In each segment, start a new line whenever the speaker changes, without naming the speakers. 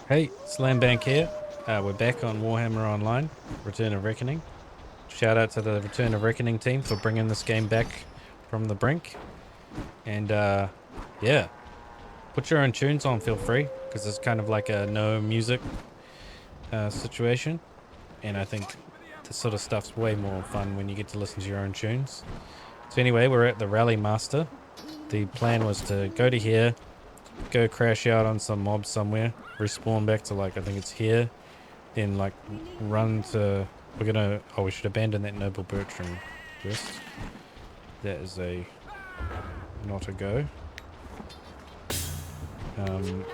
Hey, Slambank here. We're back on Warhammer Online, Return of Reckoning. Shout out to the Return of Reckoning team for bringing this game back from the brink. And yeah, put your own tunes on, feel free, because it's kind of like a no music situation. And I think this sort of stuff's way more fun when you get to listen to your own tunes. So anyway, we're at the Rally Master. The plan was to go to here, go crash out on some mobs somewhere, respawn back to I think it's here, then run to, we should abandon that Noble Bertram first. That is not a go. And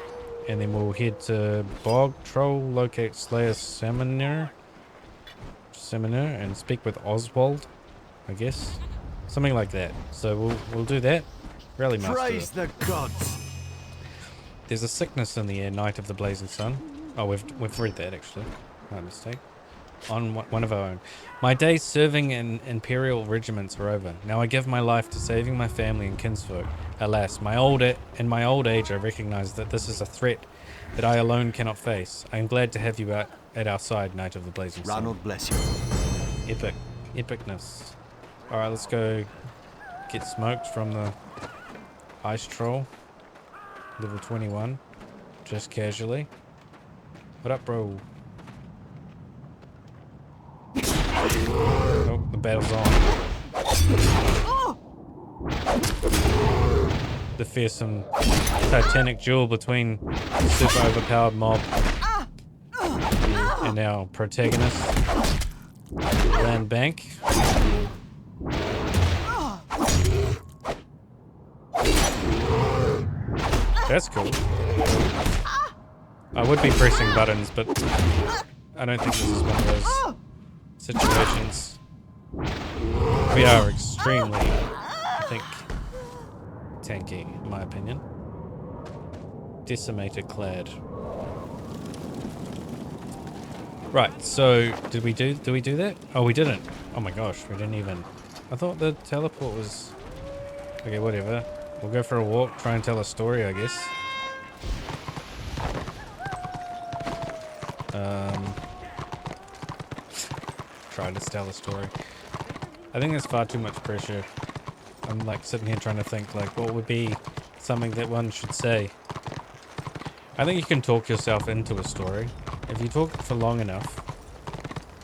then we'll head to Bog Troll, locate Slayer Summoner, and speak with Oswald, I guess. Something like that. So we'll do that. Rally Master.
Praise the gods.
There's a sickness in the air, Night of the Blazing Sun. Oh, we've read that actually. My mistake. On one of our own. My days serving in imperial regiments are over. Now I give my life to saving my family and kinsfolk. Alas, in my old age, I recognize that this is a threat that I alone cannot face. I am glad to have you at our side, Knight of the Blazing Sun.
Ronald bless you.
Epicness. All right, let's go get smoked from the ice troll. Level 21, just casually. What up, bro? Oh, the battle's on. The fearsome titanic duel between the super overpowered mob and our protagonist, Land Bank. That's cool. I would be pressing buttons, but I don't think this is one of those situations. We are extremely, I think, tanky, in my opinion. Decimator clad. Right, so did we do that? Oh, we didn't. Oh my gosh, we didn't even. I thought the teleport was. Okay, whatever. We'll go for a walk, try and tell a story, I guess. Try to tell a story. I think there's far too much pressure. I'm sitting here trying to think what would be something that one should say. I think you can talk yourself into a story. If you talk for long enough,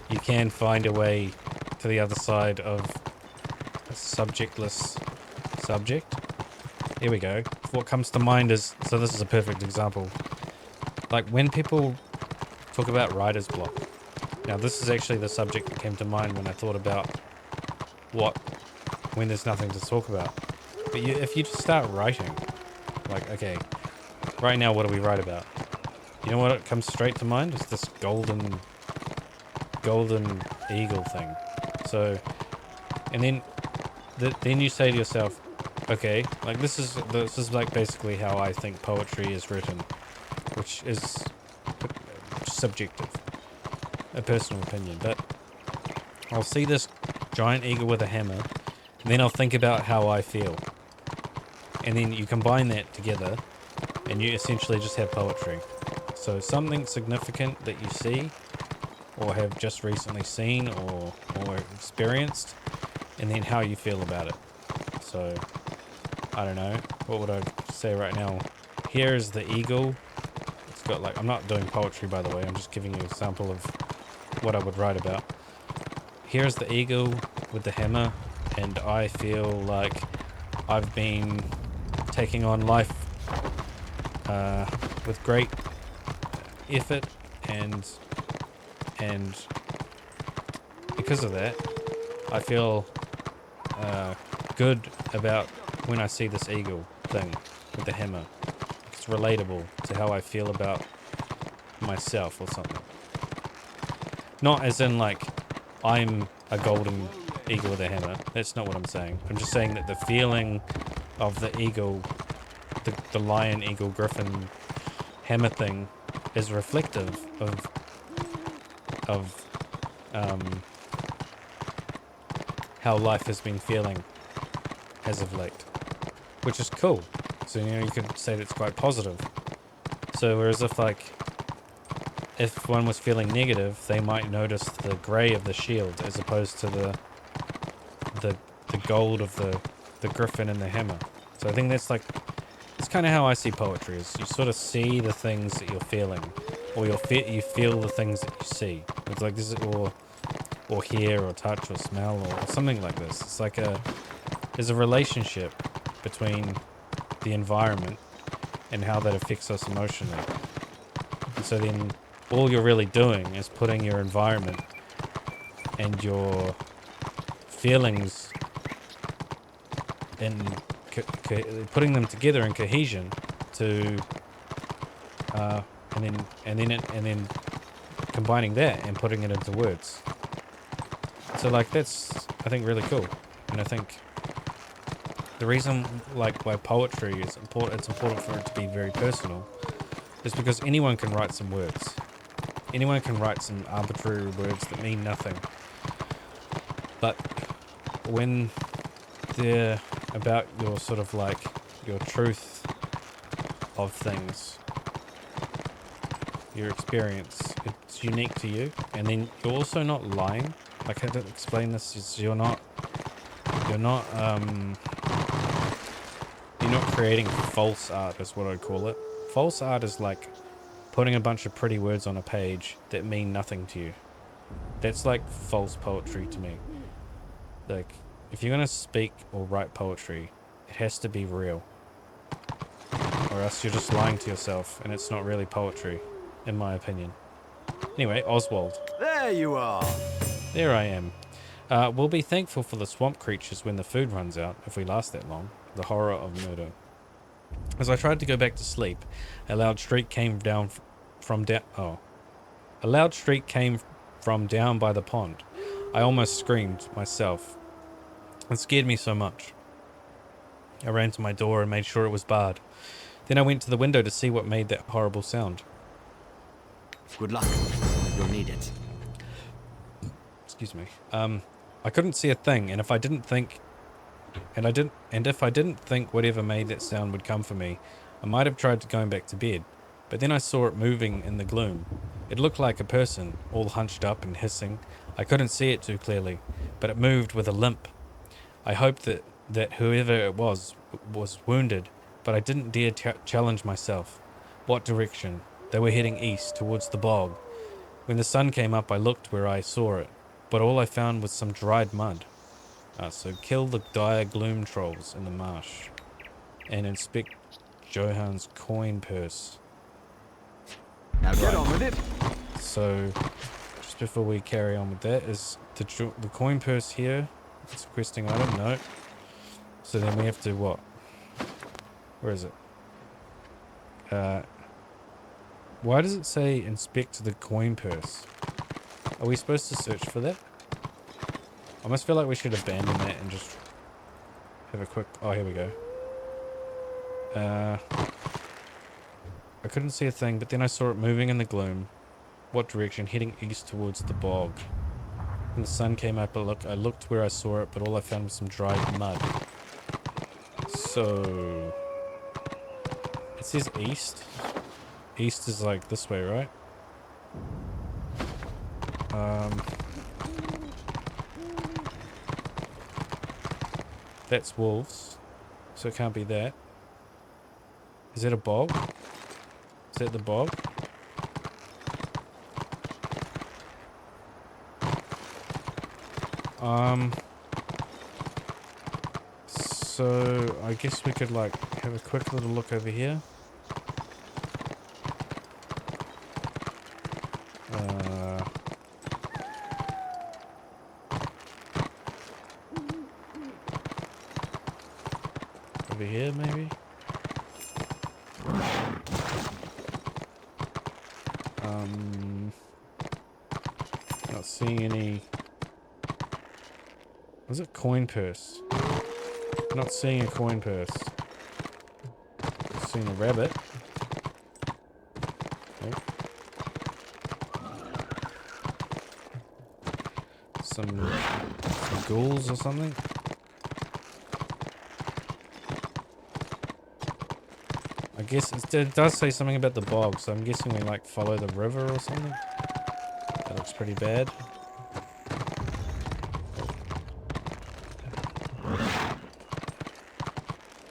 you can find a way to the other side of a subjectless subject. Here we go. What comes to mind is, so this is a perfect example. When people talk about writer's block. Now this is actually the subject that came to mind when I thought about when there's nothing to talk about. But if you just start writing, okay, right now what do we write about? You know what comes straight to mind? Is this golden eagle thing. So, and then you say to yourself, okay, this is basically how I think poetry is written, which is subjective, a personal opinion. But I'll see this giant eagle with a hammer, and then I'll think about how I feel, and then you combine that together, and you essentially just have poetry. So something significant that you see, or have just recently seen, or experienced, and then how you feel about it. So I don't know, what would I say right now? Here is the eagle. It's got I'm not doing poetry, by the way, I'm just giving you a sample of what I would write about. Here's the eagle with the hammer, and I feel like I've been taking on life with great effort, and because of that, I feel good about when I see this eagle thing with the hammer. It's relatable to how I feel about myself or something. Not as in I'm a golden eagle with a hammer. That's not what I'm saying. I'm just saying that the feeling of the eagle, the lion, eagle, griffin, hammer thing is reflective of how life has been feeling as of late, which is cool. So you could say that's quite positive. So whereas if if one was feeling negative, they might notice the grey of the shield as opposed to the gold of the griffin and the hammer. So I think that's like, it's kind of how I see poetry, is you sort of see the things that you're feeling, or you feel the things that you see. It's like this, or hear, or touch, or smell, or something like this. It's like there's a relationship between the environment and how that affects us emotionally. And so then all you're really doing is putting your environment and your feelings in putting them together in cohesion to and then combining that and putting it into words. So like that's, I think, really cool. And I think the reason like why poetry is important, it's important for it to be very personal, is because anyone can write some words. Anyone can write some arbitrary words that mean nothing. But when they're about your sort of like your truth of things, your experience, it's unique to you, and then you're also not lying. Like, how to explain this is you're not creating false art, is what I'd call it. False art is like putting a bunch of pretty words on a page that mean nothing to you. That's like false poetry to me. Like, if you're gonna speak or write poetry, it has to be real, or else you're just lying to yourself, and it's not really poetry, in my opinion. Anyway, Oswald.
There you are.
There I am. We'll be thankful for the swamp creatures when the food runs out, if we last that long. The horror of murder. As I tried to go back to sleep, a loud shriek came down from down. Oh, a loud shriek came from down by the pond. I almost screamed myself. It scared me so much. I ran to my door and made sure it was barred. Then I went to the window to see what made that horrible sound.
Good luck. You'll need it.
Excuse me. I couldn't see a thing, and if I didn't think whatever made that sound would come for me, I might have tried going back to bed. But then I saw it moving in the gloom. It looked like a person, all hunched up and hissing. I couldn't see it too clearly, but it moved with a limp. I hoped that whoever it was wounded, but I didn't dare challenge myself. What direction? They were heading east, towards the bog. When the sun came up, I looked where I saw it, but all I found was some dried mud. So kill the dire gloom trolls in the marsh, and inspect Johan's coin purse.
Now get on with it.
So, just before we carry on with that, is the coin purse here? It's a questing item? No. So then we have to what? Where is it? Why does it say inspect the coin purse? Are we supposed to search for that? I almost feel like we should abandon that and just have a quick... Oh, here we go. I couldn't see a thing, but then I saw it moving in the gloom. What direction? Heading east towards the bog. When the sun came up, I looked where I saw it, but all I found was some dried mud. So... It says east. East is like this way, right? That's wolves, so it can't be that. Is that a bog? Is that the bog? So I guess we could like have a quick little look over here. Over here, maybe? Not seeing any... Was it coin purse? Not seeing a coin purse. Seeing a rabbit. Oh. Some ghouls or something. guess it does say something about the bog, so I'm guessing we like follow the river or something. That looks pretty bad.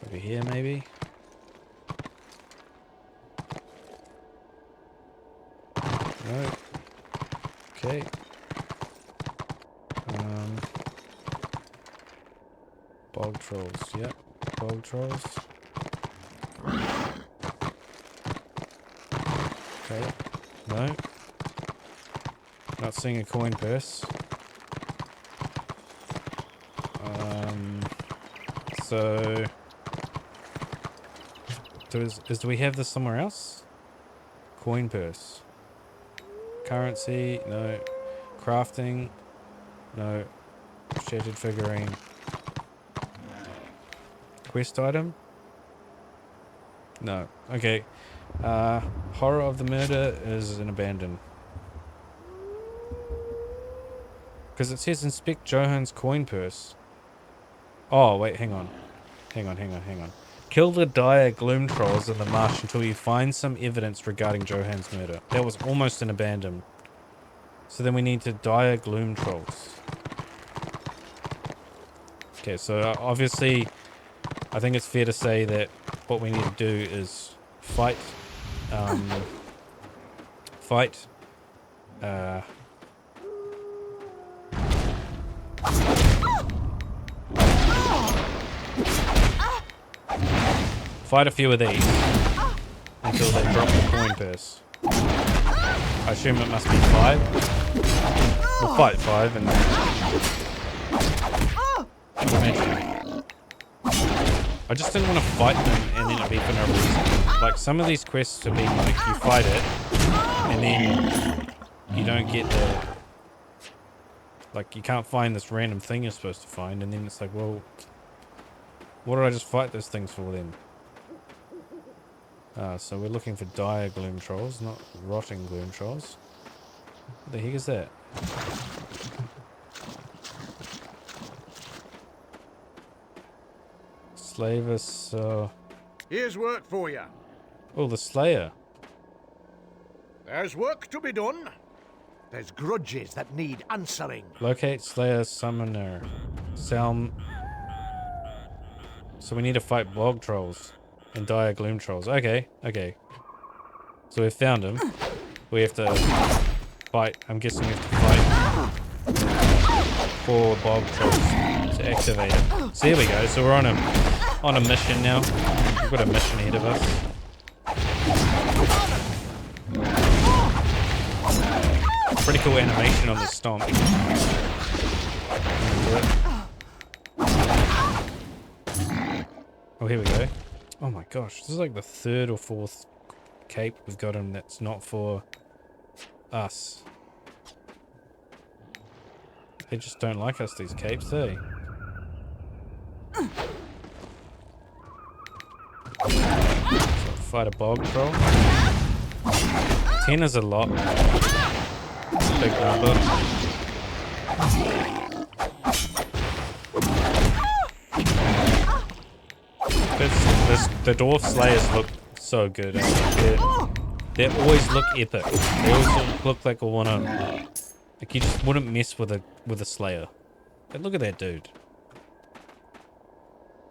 Over here, maybe. No. Okay. Bog trolls. Yep. Bog trolls. Okay. No. Not seeing a coin purse. So do we have this somewhere else? Coin purse. Currency, no. Crafting, no. Shattered figurine. Quest item? No. Okay. Horror of the murder is an abandoned. Because it says inspect Johan's coin purse. Oh, wait, hang on. Hang on. Kill the dire gloom trolls in the marsh until you find some evidence regarding Johan's murder. That was almost an abandon. So then we need to dire gloom trolls. Okay, so obviously, I think it's fair to say that what we need to do is fight. Fight a few of these until they drop the coin purse. I assume it must be 5. We'll fight 5 and eventually. I just didn't want to fight them and then it'd be for no reason. Like some of these quests have been like you fight it and then you don't get the, like you can't find this random thing you're supposed to find, and then it's like, well, what did I just fight those things for then? So we're looking for dire gloom trolls, not rotting gloom trolls. What the heck is that? Slavis,
Here's work for you.
oh, the Slayer.
There's work to be done. There's grudges that need answering.
Locate Slayer Summoner. So we need to fight bog trolls and dire gloom trolls. Okay. So we've found him. We have to fight. I'm guessing we have to fight 4 bog trolls to activate it. So here we go. So we're on a mission now. We've got a mission ahead of us. Pretty cool animation on the stomp. Oh, here we go. Oh my gosh, this is like the 3rd or 4th cape we've got him that's not for us. They just don't like us, these capes, eh? So fight a bog troll. 10 is a lot. Big number. The dwarf slayers look so good. They always look epic. They always look like a wanna, like you just wouldn't mess with a slayer. But look at that dude.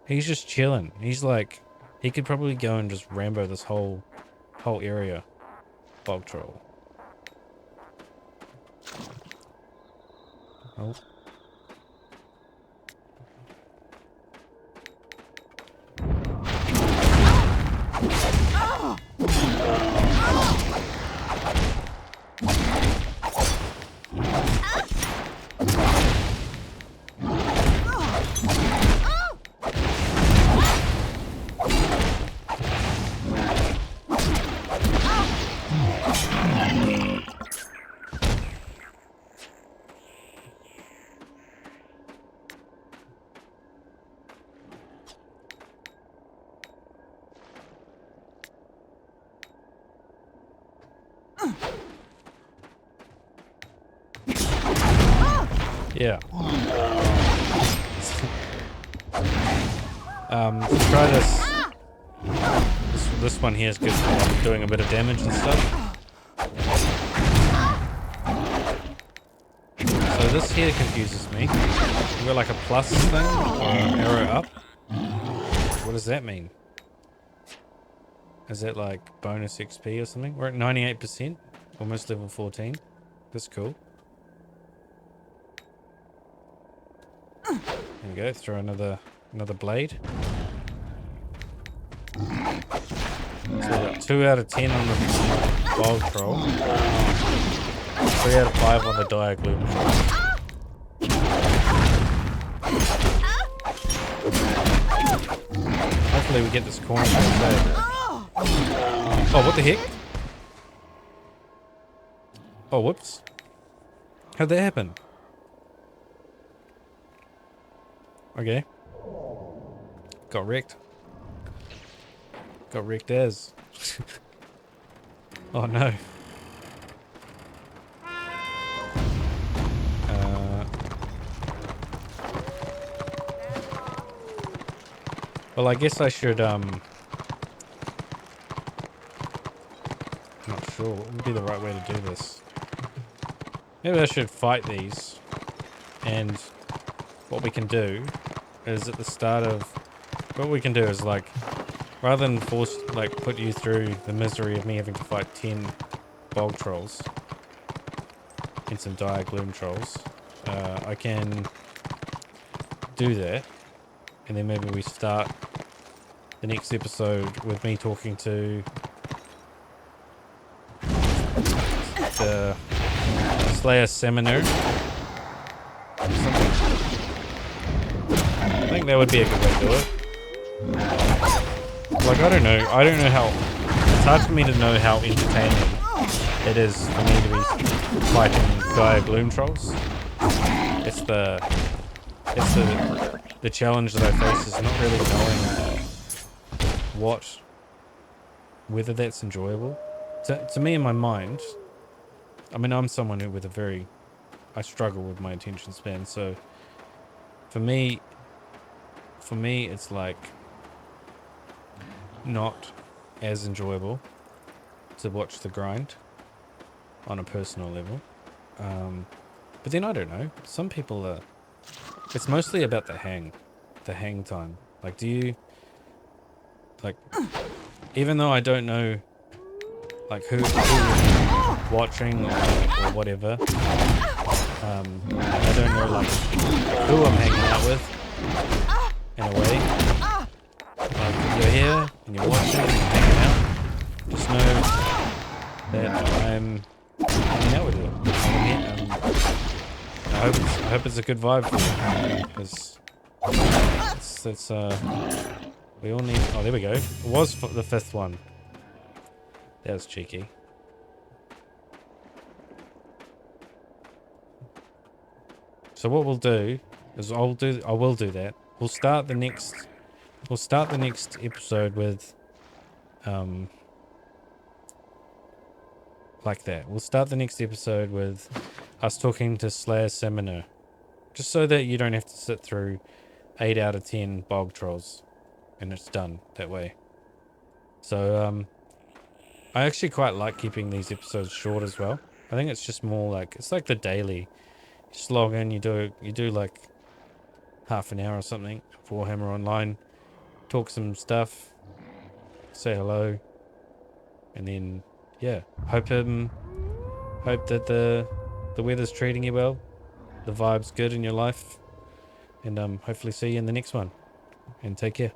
He's just chilling. He's like, he could probably go and just Rambo this whole area. Bog troll. Oh. Yeah. Let's try this this one here is good for like, doing a bit of damage and stuff. So this here confuses me. We've got like a plus thing or an arrow up. What does that mean? Is that like bonus XP or something? We're at 98%, almost level 14. That's cool. There we go. Throw another blade. So we got 2 out of 10 on the bog troll. 3 out of 5 on the diagloom troll. Hopefully we get this corner first. Oh, what the heck? Oh, whoops. How'd that happen? Okay. Got wrecked. Got wrecked as. Oh no. Well, I guess I should, not sure what would be the right way to do this. Maybe I should fight these, and what we can do is at the start of, what we can do is like, rather than put you through the misery of me having to fight 10 bog trolls and some dire gloom trolls, I can do that, and then maybe we start the next episode with me talking to the Slayer Seminar. I think that would be a good way to do it. Like, I don't know how, it's hard for me to know how entertaining it is for me to be fighting dire gloom trolls. It's the challenge that I face is not really knowing whether that's enjoyable. To me in my mind, I mean, I'm someone who I struggle with my attention span, so for me it's like not as enjoyable to watch the grind on a personal level. But then I don't know, some people it's mostly about the hang time. Like, do you, like, even though I don't know like who's watching or whatever, I don't know like who I'm hanging out with in a way. Like, if you're here and you're watching and you're hanging out, just know that I'm hanging out with you. I hope it's a good vibe for you, because it's we all need. Oh, there we go. It was the 5th one. That was cheeky. So what we'll do is I will do that. We'll start the next episode with like that. We'll start the next episode with us talking to Slayer Seminar, just so that you don't have to sit through 8 out of 10 bog trolls, and it's done that way. So I actually quite like keeping these episodes short as well. I think it's just more like, it's like the daily. You just log in, you do like half an hour or something of Warhammer Online, talk some stuff, say hello, and then yeah, hope that the weather's treating you well, the vibe's good in your life, and hopefully see you in the next one, and take care.